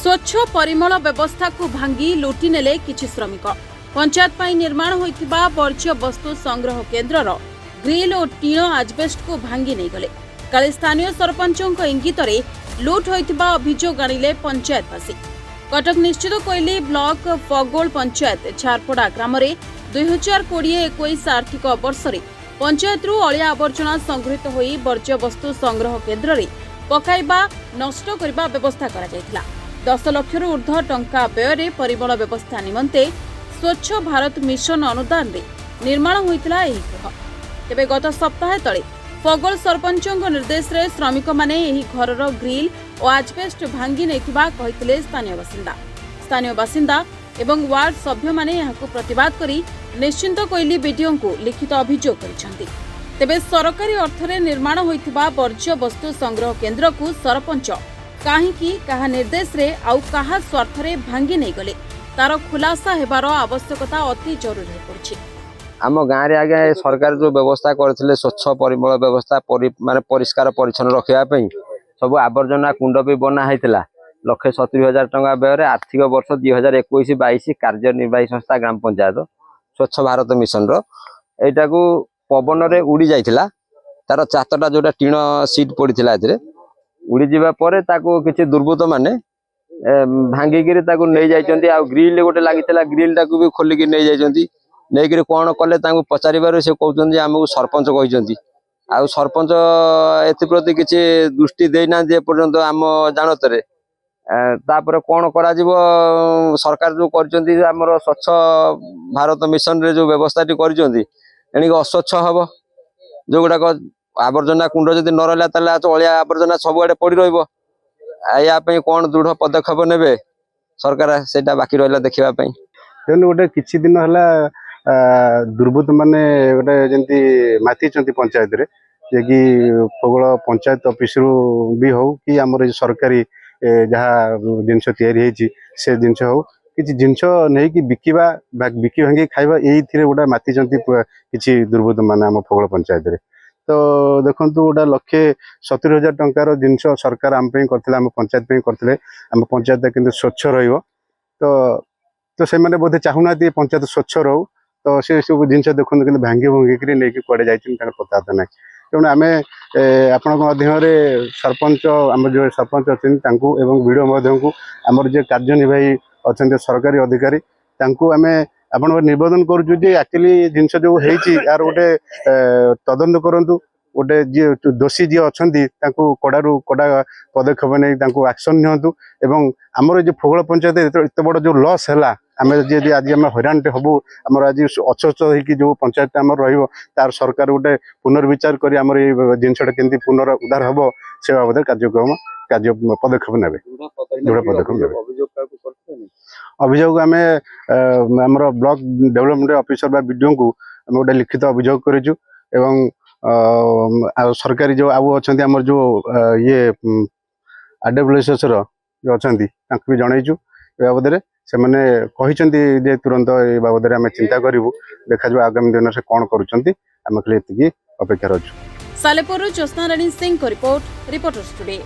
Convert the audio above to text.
स्वच्छ परिमल व्यवस्था को भांगी लुटि नेले किछि श्रमिक। पंचायत पाई निर्माण होइतिबा वर्ज्य वस्तु संग्रह केन्द्रर ग्रिल और टीण आजबेस्ट को भांगी नहीं गले। काले स्थानीय सरपंचों इंगित लुट होइतिबा अभियोग आनिले पंचायतवासी। कटक निश्चित कोइली ब्लॉक फगोल पंचायत झारपड़ा ग्राम 2020-21 आर्थिक वर्ष पंचायत अलिया आवर्जना संगृहित होई वर्ज्य वस्तु संग्रह केन्द्र में पकाइबा नष्ट करबा व्यवस्था करा जायतिला। 10 लाख ऊर्ध्व टंका व्यय परिमल व्यवस्था निमंते स्वच्छ भारत मिशन अनुदान रे निर्माण होइतिला एही गृह। तेबे गत सप्ताह तले फगोल सरपंचों निर्देश रे श्रमिक माने एही घरर ग्रिल और आजबेस्ट भांगी नेथिबा कहितिले स्थानीय बासिंदा एवं वार्ड सभ्य माने यहाकु प्रतिवाद करी निश्चिंत कोइली बीडीओ को लिखित अभियोग करिसेंती। तेबे सरकारी अर्थ रे निर्माण होइतिबा वर्ज्य वस्तु संग्रह केन्द्र को सरपंच काहींकी कहा निर्देश रे आउ कहा स्वार्थ रे भांगी नहीं गले तार खुलासा हेबार आवश्यकता अति जरूरी हो पड़छि। आम गाँव में आगे सरकार जो व्यवस्था करथिले स्वच्छ परिमल व्यवस्था माने परिष्कार परिच्छन्न रखा सब आवर्जना कुंड भी बना होता 1,70,000 टंका व्यय आर्थिक वर्ष 2021-22 कार्यनिर्वाही संस्था ग्राम पंचायत स्वच्छ भारत मिशन रईटा को पवन रे उड़ी जाइथिला। तार चातटा जोटा टीण सीट पड़ता उड़ी जावा परे ताको किछि दुर्बृत्त माने भांगिकी नहीं जाइछन्ती। आ ग्रिल गोटे लागिथिला ग्रिल टाको भी खोलिकी नहीं जाइछन्ती। नहीं कौन कले पचार से कहते आमको सरपंच कहते आ सरपंच एप्रति किसी दृष्टि देना एपर्यंत आम जानतर तापर कौन करा सरकार जो कर स्वच्छ भारत मिशन रे जो व्यवस्था कर अस्वच्छ हम जो गुड़ाक आवर्जना कुंड जब न रहा अलिया आवर्जना सबुआडे पड़ रही कौन दृढ़ पदक्षेप ने सरकार से बाकी रहा देखापी गोटे किछि दिन है दुर्बृत्त माने गोटे जंती माथी पंचायत रे जे कि फगोल पंचायत ऑफिस रु भी हो कि आमर सरकारी जहाँ जिनस तैयारी से जिनस हो किसी जिनस नहीं कि बिकिबा बिकी भांगी खाइबा एही गोटा माथी किसी दुर्बृत्त माने आम फगोल पंचायत रे। तो देखो गोटा 1,70,000 टंकार जिनस सरकार आम करथिले आम पंचायत करथिले आम पंचायत किंतु स्वच्छ रहिबो। तो से मैंने बोधे चाहूना पंचायत स्वच्छ रो तो से सब जिनस देखते कि भांगी भंगिकी नहीं कड़े जाता पता ना तेणु आम आपण सरपंच आम जो सरपंच अच्छे वीडियो को आमर जो कार्यनिर्वाही अच्छा सरकारी अधिकारी आम आपण निवेदन करुचु एक्चुअली जिनस जो यार गोटे तदंत करूँ गोटे जी दोषी जी अच्छा कड़ारू कड़ा पदक्षेप नहीं एक्शन नियंतु एवं आमर जो फगोल पंचायत एत बड़ जो लॉस है आम जी आज आम हैरान हबू आम आज अस्वस्थ हो जो पंचायत आम तार सरकार गोटे पुनर्विचार कर आम जिनसा केमती पुनरुद्धार हम से बाबद कार्य पदक्षेप ने दृढ़ पदक्षेप ने अभियोग आम ब्लॉक डेवलपमेंट ऑफिसर बा बीडीओ को आम गोटे लिखित अभियोग करूँ सरकारी जो आउ अच्छा आम जो ये आरडब्ल्यूएस जो अच्छा भी जनईचु बाबद से मैंने कहते तुरंत ये बाबद आम चिंता करूँ देखा आगामी दिन से कौन करें खाली ये अपेक्षा अच्छु। सालेपुर ज्योत्स्ना रानी सिंह को रिपोर्टर्स टुडे।